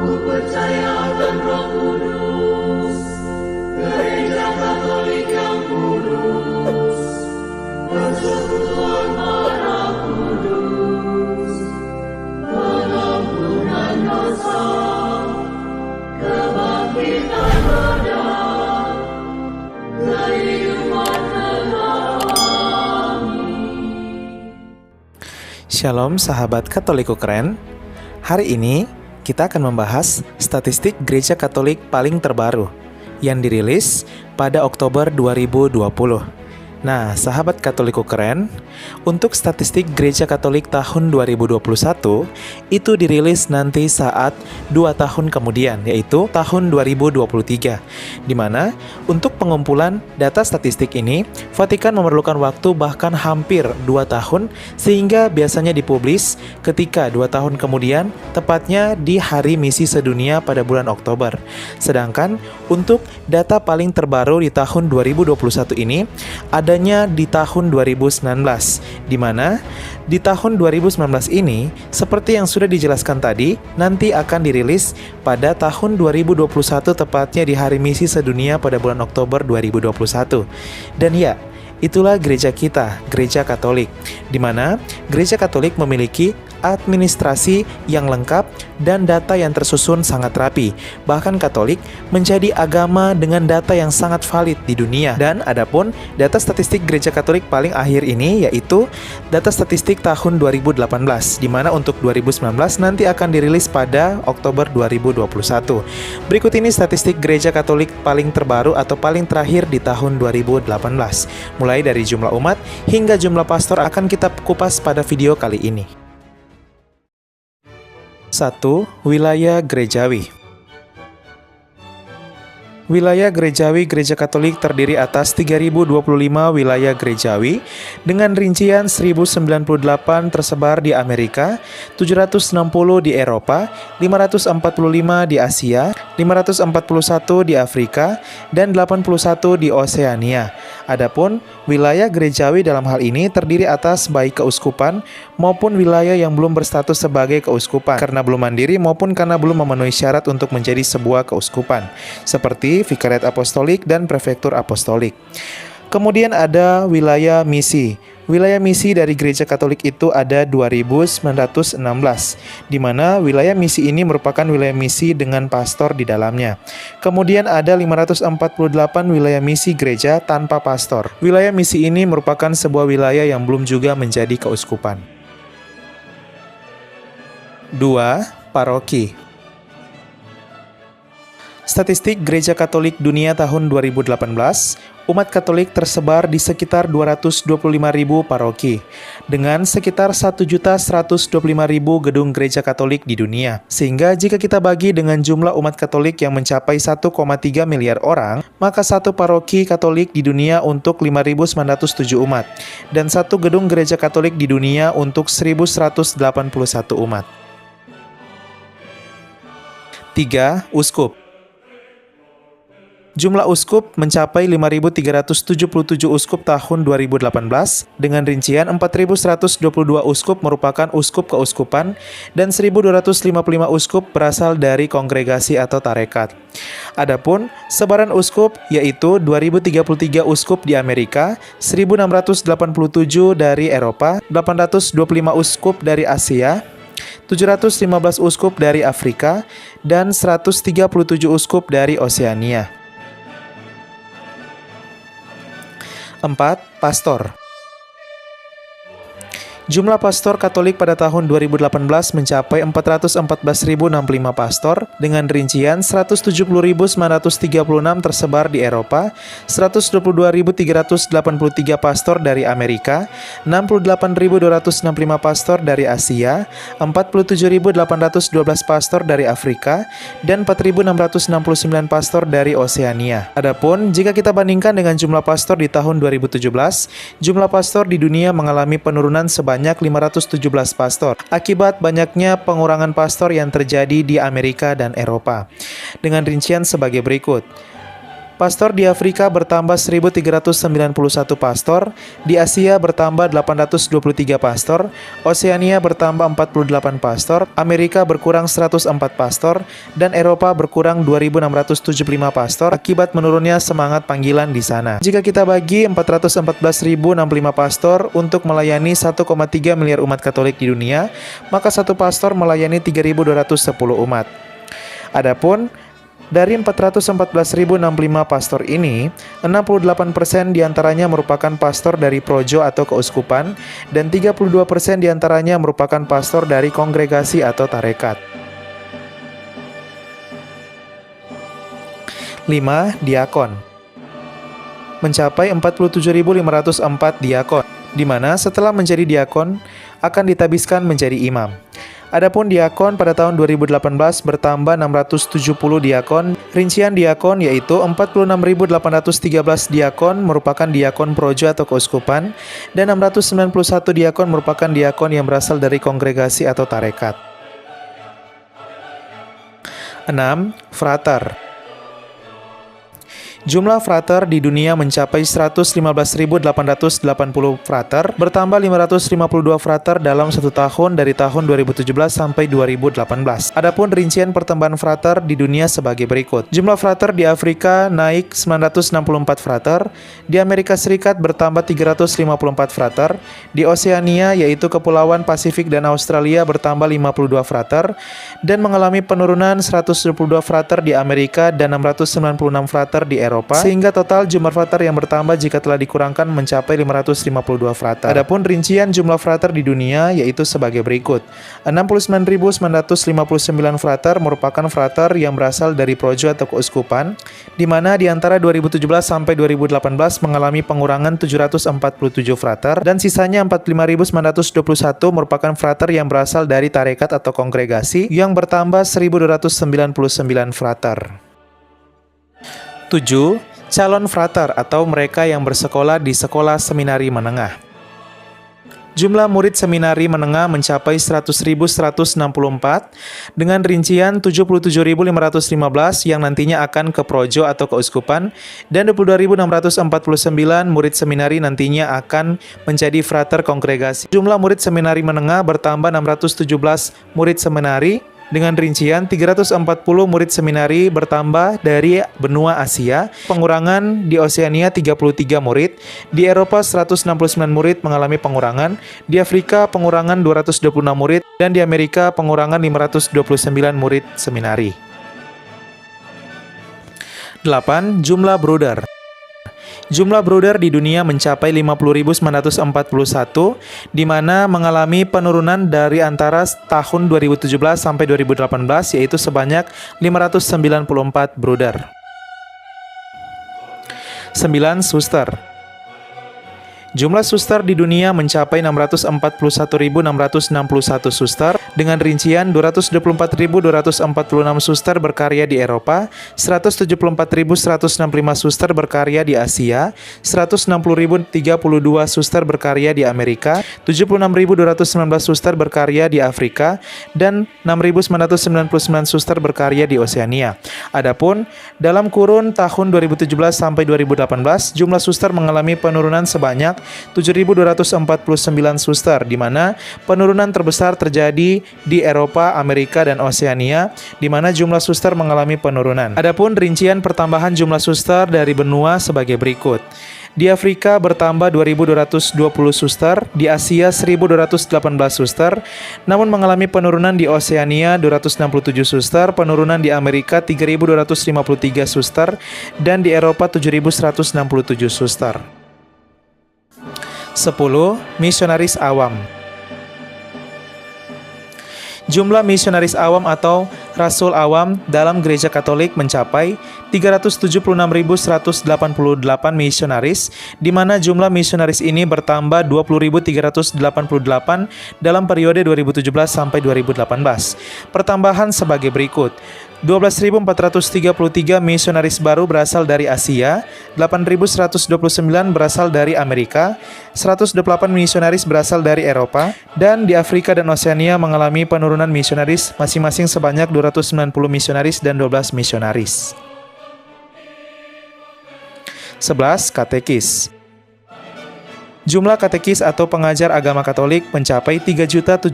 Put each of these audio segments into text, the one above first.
Aku percaya akan Roh Kudus, Gereja Katolik yang kudus, persekutuan darah kudus, pengampunan dosa, kebangkitan badan, kehidupan kekal. Shalom sahabat Katoliku keren. Hari ini kita akan membahas statistik Gereja Katolik paling terbaru yang dirilis pada Oktober 2020. Nah, sahabat Katoliku keren, untuk statistik Gereja Katolik tahun 2021 itu dirilis nanti saat 2 tahun kemudian, yaitu tahun 2023. Di mana untuk pengumpulan data statistik ini, Vatikan memerlukan waktu bahkan hampir 2 tahun, sehingga biasanya dipublis ketika 2 tahun kemudian, tepatnya di Hari Misi Sedunia pada bulan Oktober. Sedangkan untuk data paling terbaru di tahun 2021 ini adanya di tahun 2019, di mana di tahun 2019 ini, seperti yang sudah dijelaskan tadi, nanti akan dirilis pada tahun 2021, tepatnya di Hari Misi Sedunia pada bulan Oktober 2021. Dan ya, itulah gereja kita, Gereja Katolik, di mana Gereja Katolik memiliki administrasi yang lengkap dan data yang tersusun sangat rapi. Bahkan Katolik menjadi agama dengan data yang sangat valid di dunia. Dan adapun data statistik Gereja Katolik paling akhir ini yaitu data statistik tahun 2018, di mana untuk 2019 nanti akan dirilis pada Oktober 2021. Berikut ini statistik Gereja Katolik paling terbaru atau paling terakhir di tahun 2018. Mulai dari jumlah umat hingga jumlah pastor akan kita kupas pada video kali ini. 1. Wilayah gerejawi. Wilayah gerejawi Gereja Katolik terdiri atas 3025 wilayah gerejawi dengan rincian 1098 tersebar di Amerika, 760 di Eropa, 545 di Asia, 541 di Afrika, dan 81 di Oseania. Adapun wilayah gerejawi dalam hal ini terdiri atas baik keuskupan maupun wilayah yang belum berstatus sebagai keuskupan karena belum mandiri maupun karena belum memenuhi syarat untuk menjadi sebuah keuskupan, seperti Vikariat Apostolik dan Prefektur Apostolik. Kemudian ada wilayah misi. Wilayah misi dari Gereja Katolik itu ada 2916, di mana wilayah misi ini merupakan wilayah misi dengan pastor di dalamnya. Kemudian ada 548 wilayah misi gereja tanpa pastor. Wilayah misi ini merupakan sebuah wilayah yang belum juga menjadi keuskupan. 2. Paroki. Statistik Gereja Katolik Dunia tahun 2018, umat Katolik tersebar di sekitar 225.000 paroki, dengan sekitar 1.125.000 gedung gereja Katolik di dunia. Sehingga jika kita bagi dengan jumlah umat Katolik yang mencapai 1,3 miliar orang, maka satu paroki Katolik di dunia untuk 5.907 umat, dan satu gedung gereja Katolik di dunia untuk 1.181 umat. 3. Uskup. Jumlah uskup mencapai 5.377 uskup tahun 2018 dengan rincian 4.122 uskup merupakan uskup keuskupan dan 1.255 uskup berasal dari kongregasi atau tarekat. Adapun sebaran uskup yaitu 2.033 uskup di Amerika, 1.687 dari Eropa, 825 uskup dari Asia, 715 uskup dari Afrika, dan 137 uskup dari Oseania. 4. Pastor. Jumlah pastor Katolik pada tahun 2018 mencapai 414.065 pastor dengan rincian 170.936 tersebar di Eropa, 122.383 pastor dari Amerika, 68.265 pastor dari Asia, 47.812 pastor dari Afrika, dan 4.669 pastor dari Oseania. Adapun jika kita bandingkan dengan jumlah pastor di tahun 2017, jumlah pastor di dunia mengalami penurunan sebanyak 517 pastor akibat banyaknya pengurangan pastor yang terjadi di Amerika dan Eropa. Dengan rincian sebagai berikut. Pastor di Afrika bertambah 1.391 pastor, di Asia bertambah 823 pastor, Oseania bertambah 48 pastor, Amerika berkurang 104 pastor, dan Eropa berkurang 2.675 pastor akibat menurunnya semangat panggilan di sana. Jika kita bagi 414.065 pastor untuk melayani 1,3 miliar umat Katolik di dunia, maka satu pastor melayani 3.210 umat. Adapun dari 414.065 pastor ini, 68% diantaranya merupakan pastor dari projo atau keuskupan, dan 32% diantaranya merupakan pastor dari kongregasi atau tarekat. 5. Diakon. Mencapai 47.504 diakon, di mana setelah menjadi diakon akan ditabiskan menjadi imam. Adapun diakon pada tahun 2018 bertambah 670 diakon. Rincian diakon yaitu 46.813 diakon merupakan diakon projo atau keuskupan, dan 691 diakon merupakan diakon yang berasal dari kongregasi atau tarekat. 6. Frater. Jumlah frater di dunia mencapai 115.880 frater, bertambah 552 frater dalam satu tahun dari tahun 2017 sampai 2018. Adapun rincian pertambahan frater di dunia sebagai berikut. Jumlah frater di Afrika naik 964 frater, di Amerika Serikat bertambah 354 frater, di Oseania yaitu Kepulauan Pasifik dan Australia bertambah 52 frater, dan mengalami penurunan 122 frater di Amerika dan 696 frater di Eropa, sehingga total jumlah frater yang bertambah jika telah dikurangkan mencapai 552 frater. Adapun rincian jumlah frater di dunia yaitu sebagai berikut. 69.959 frater merupakan frater yang berasal dari projo atau keuskupan, di mana di antara 2017 sampai 2018 mengalami pengurangan 747 frater, dan sisanya 45.921 merupakan frater yang berasal dari tarekat atau kongregasi yang bertambah 1.299 frater. 7. Calon frater atau mereka yang bersekolah di sekolah seminari menengah. Jumlah murid seminari menengah mencapai 100.164 dengan rincian 77.515 yang nantinya akan ke projo atau keuskupan, dan 22.649 murid seminari nantinya akan menjadi frater kongregasi. Jumlah murid seminari menengah bertambah 617 murid seminari dengan rincian 340 murid seminari bertambah dari benua Asia, pengurangan di Oseania 33 murid, di Eropa 169 murid mengalami pengurangan, di Afrika pengurangan 226 murid, dan di Amerika pengurangan 529 murid seminari. 8. Jumlah brother. Jumlah brother di dunia mencapai 50.941, di mana mengalami penurunan dari antara tahun 2017 sampai 2018, yaitu sebanyak 594 brother. 9. Suster. Jumlah suster di dunia mencapai 641.661 suster dengan rincian 224.246 suster berkarya di Eropa, 174.165 suster berkarya di Asia, 160.032 suster berkarya di Amerika, 76.219 suster berkarya di Afrika, dan 6.999 suster berkarya di Oseania. Adapun dalam kurun tahun 2017 sampai 2018, jumlah suster mengalami penurunan sebanyak 7.249 suster, di mana penurunan terbesar terjadi di Eropa, Amerika, dan Oseania, di mana jumlah suster mengalami penurunan. Adapun rincian pertambahan jumlah suster dari benua sebagai berikut. Di Afrika bertambah 2.220 suster, di Asia 1.218 suster, namun mengalami penurunan di Oseania 267 suster, penurunan di Amerika 3.253 suster, dan di Eropa 7.167 suster. 10. Misionaris awam. Jumlah misionaris awam atau rasul awam dalam Gereja Katolik mencapai 376.188 misionaris, di mana jumlah misionaris ini bertambah 20.388 dalam periode 2017 sampai 2018. Pertambahan sebagai berikut. 12.433 misionaris baru berasal dari Asia, 8.129 berasal dari Amerika, 108 misionaris berasal dari Eropa, dan di Afrika dan Oseania mengalami penurunan misionaris masing-masing sebanyak 290 misionaris dan 12 misionaris. 11. Katekis. Jumlah katekis atau pengajar agama Katolik mencapai 3.076.624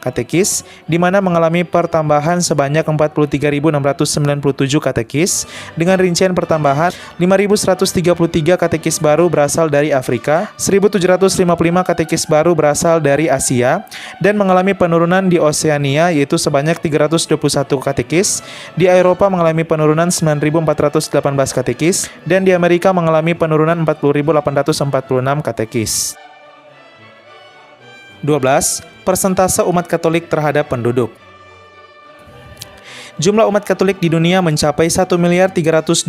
katekis, di mana mengalami pertambahan sebanyak 43.697 katekis, dengan rincian pertambahan 5.133 katekis baru berasal dari Afrika, 1.755 katekis baru berasal dari Asia, dan mengalami penurunan di Oseania yaitu sebanyak 321 katekis, di Eropa mengalami penurunan 9.418 katekis, dan di Amerika mengalami penurunan 40.846 katekis. 12. Persentase umat Katolik terhadap penduduk. Jumlah umat Katolik di dunia mencapai 1.329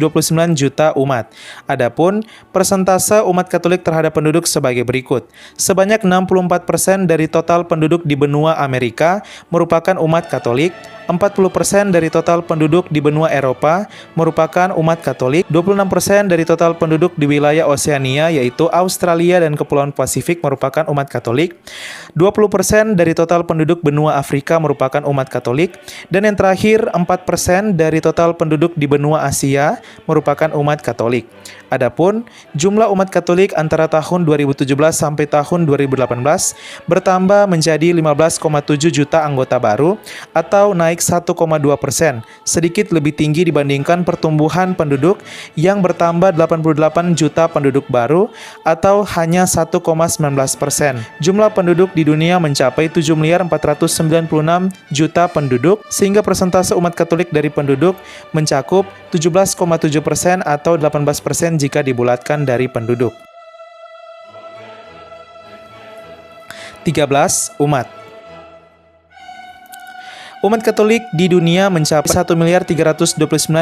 juta umat. Adapun persentase umat Katolik terhadap penduduk sebagai berikut. Sebanyak 64% dari total penduduk di benua Amerika merupakan umat Katolik, 40% dari total penduduk di benua Eropa merupakan umat Katolik, 26% dari total penduduk di wilayah Oseania yaitu Australia dan Kepulauan Pasifik merupakan umat Katolik, 20% dari total penduduk benua Afrika merupakan umat Katolik, dan yang terakhir 4% dari total penduduk di benua Asia merupakan umat Katolik. Adapun jumlah umat Katolik antara tahun 2017 sampai tahun 2018 bertambah menjadi 15,7 juta anggota baru atau naik 1,2%, sedikit lebih tinggi dibandingkan pertumbuhan penduduk yang bertambah 88 juta penduduk baru atau hanya 1,19%. Jumlah penduduk di dunia mencapai 7.496 juta penduduk, sehingga persentase umat Katolik dari penduduk mencakup 17,7% atau 18% jika dibulatkan dari penduduk. 13. Umat. Umat Katolik di dunia mencapai 1.329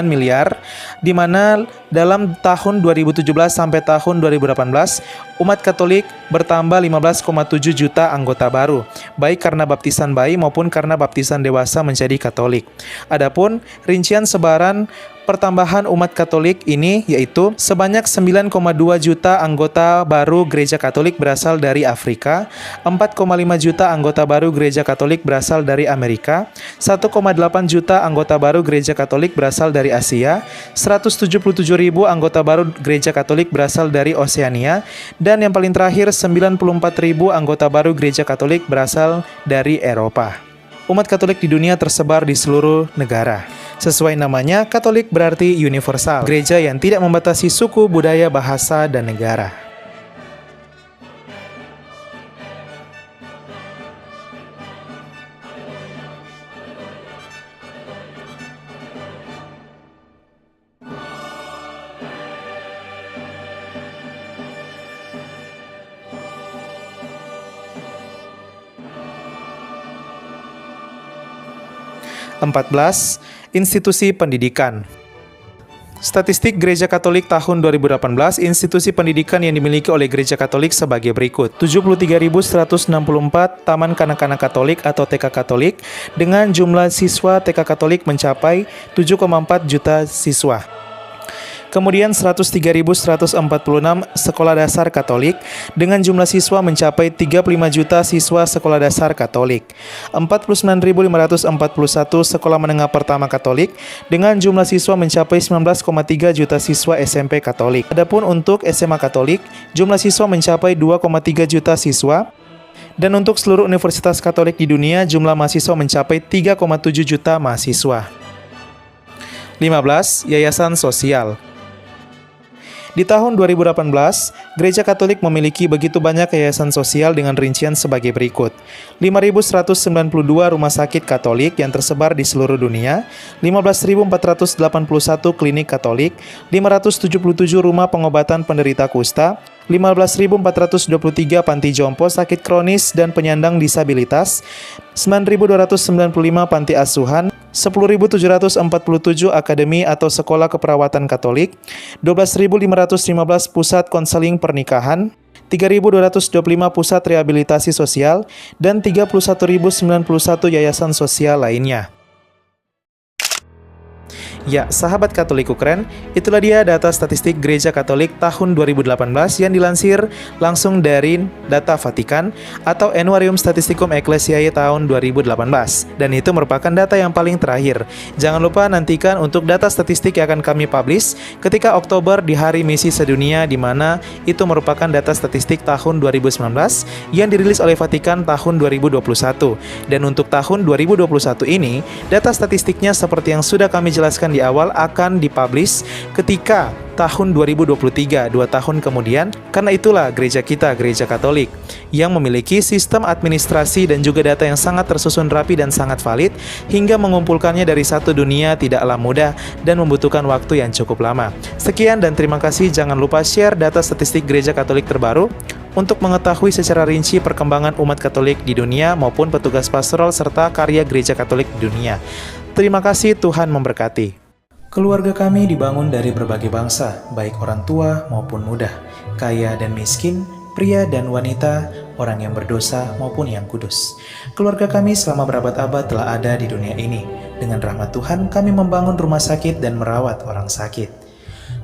miliar, di mana dalam tahun 2017 sampai tahun 2018, umat Katolik bertambah 15,7 juta anggota baru, baik karena baptisan bayi maupun karena baptisan dewasa menjadi Katolik. Adapun rincian sebaran pertambahan umat Katolik ini yaitu sebanyak 9,2 juta anggota baru Gereja Katolik berasal dari Afrika, 4,5 juta anggota baru Gereja Katolik berasal dari Amerika, 1,8 juta anggota baru Gereja Katolik berasal dari Asia, 177.000 anggota baru Gereja Katolik berasal dari Oseania, dan yang paling terakhir 94.000 anggota baru Gereja Katolik berasal dari Eropa. Umat Katolik di dunia tersebar di seluruh negara. Sesuai namanya, Katolik berarti universal, gereja yang tidak membatasi suku, budaya, bahasa, dan negara. (14) Institusi pendidikan. Statistik Gereja Katolik tahun 2018, institusi pendidikan yang dimiliki oleh Gereja Katolik sebagai berikut. 73.164 Taman Kanak-Kanak Katolik atau TK Katolik, dengan jumlah siswa TK Katolik mencapai 7,4 juta siswa. Kemudian 103.146 sekolah dasar Katolik dengan jumlah siswa mencapai 35 juta siswa sekolah dasar Katolik. 49.541 sekolah menengah pertama Katolik dengan jumlah siswa mencapai 19,3 juta siswa SMP Katolik. Adapun untuk SMA Katolik, jumlah siswa mencapai 2,3 juta siswa. Dan untuk seluruh universitas Katolik di dunia, jumlah mahasiswa mencapai 3,7 juta mahasiswa. 15. Yayasan sosial. Di tahun 2018, Gereja Katolik memiliki begitu banyak yayasan sosial dengan rincian sebagai berikut. 5.192 rumah sakit Katolik yang tersebar di seluruh dunia, 15.481 klinik Katolik, 577 rumah pengobatan penderita kusta, 15.423 panti jompo sakit kronis dan penyandang disabilitas, 9.295 panti asuhan, 10.747 akademi atau sekolah keperawatan Katolik, 12.515 pusat konseling pernikahan, 3.225 pusat rehabilitasi sosial, dan 31.091 yayasan sosial lainnya. Ya, sahabat Katoliku keren, itulah dia data statistik Gereja Katolik tahun 2018 yang dilansir langsung dari data Vatikan atau Annuarium Statisticum Ecclesiae tahun 2018. Dan itu merupakan data yang paling terakhir. Jangan lupa nantikan untuk data statistik yang akan kami publish ketika Oktober di Hari Misi Sedunia, di mana itu merupakan data statistik tahun 2019 yang dirilis oleh Vatikan tahun 2021. Dan untuk tahun 2021 ini, data statistiknya seperti yang sudah kami jelaskan di awal akan dipublish ketika tahun 2023, 2 tahun kemudian. Karena itulah gereja kita, Gereja Katolik, yang memiliki sistem administrasi dan juga data yang sangat tersusun rapi dan sangat valid, hingga mengumpulkannya dari satu dunia tidaklah mudah dan membutuhkan waktu yang cukup lama. Sekian dan terima kasih. Jangan lupa share data statistik Gereja Katolik terbaru untuk mengetahui secara rinci perkembangan umat Katolik di dunia maupun petugas pastoral serta karya Gereja Katolik di dunia. Terima kasih, Tuhan memberkati. Keluarga kami dibangun dari berbagai bangsa, baik orang tua maupun muda, kaya dan miskin, pria dan wanita, orang yang berdosa maupun yang kudus. Keluarga kami selama berabad-abad telah ada di dunia ini. Dengan rahmat Tuhan, kami membangun rumah sakit dan merawat orang sakit,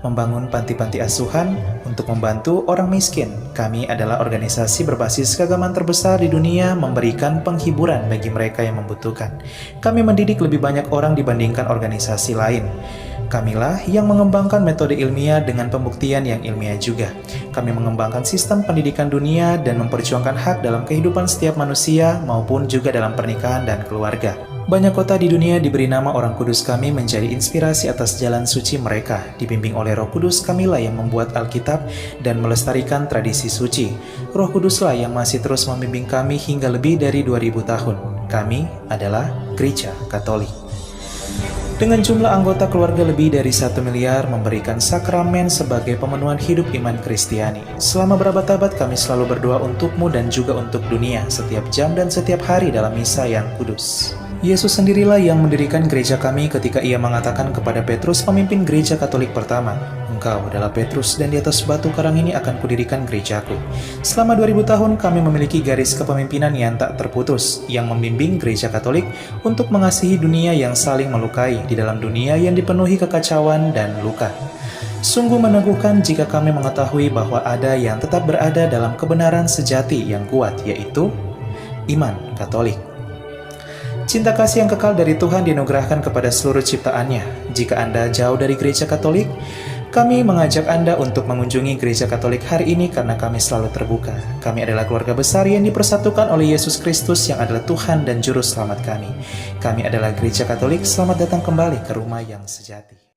membangun panti-panti asuhan untuk membantu orang miskin. Kami adalah organisasi berbasis keagamaan terbesar di dunia, memberikan penghiburan bagi mereka yang membutuhkan. Kami mendidik lebih banyak orang dibandingkan organisasi lain. Kamilah yang mengembangkan metode ilmiah dengan pembuktian yang ilmiah juga. Kami mengembangkan sistem pendidikan dunia dan memperjuangkan hak dalam kehidupan setiap manusia maupun juga dalam pernikahan dan keluarga. Banyak kota di dunia diberi nama orang kudus. Kami menjadi inspirasi atas jalan suci mereka. Dibimbing oleh Roh Kudus, kamilah yang membuat Alkitab dan melestarikan tradisi suci. Roh Kuduslah yang masih terus membimbing kami hingga lebih dari 2000 tahun. Kami adalah Gereja Katolik. Dengan jumlah anggota keluarga lebih dari 1 miliar, memberikan sakramen sebagai pemenuhan hidup iman Kristiani. Selama berabad-abad kami selalu berdoa untukmu dan juga untuk dunia, setiap jam dan setiap hari dalam misa yang kudus. Yesus sendirilah yang mendirikan gereja kami ketika ia mengatakan kepada Petrus, pemimpin gereja Katolik pertama, "Engkau adalah Petrus dan di atas batu karang ini akan kudirikan gerejaku." Selama 2000 tahun kami memiliki garis kepemimpinan yang tak terputus, yang membimbing gereja Katolik untuk mengasihi dunia yang saling melukai di dalam dunia yang dipenuhi kekacauan dan luka. Sungguh meneguhkan jika kami mengetahui bahwa ada yang tetap berada dalam kebenaran sejati yang kuat, yaitu iman Katolik. Cinta kasih yang kekal dari Tuhan dianugerahkan kepada seluruh ciptaannya. Jika Anda jauh dari gereja Katolik, kami mengajak Anda untuk mengunjungi gereja Katolik hari ini karena kami selalu terbuka. Kami adalah keluarga besar yang dipersatukan oleh Yesus Kristus yang adalah Tuhan dan Juru Selamat kami. Kami adalah gereja Katolik. Selamat datang kembali ke rumah yang sejati.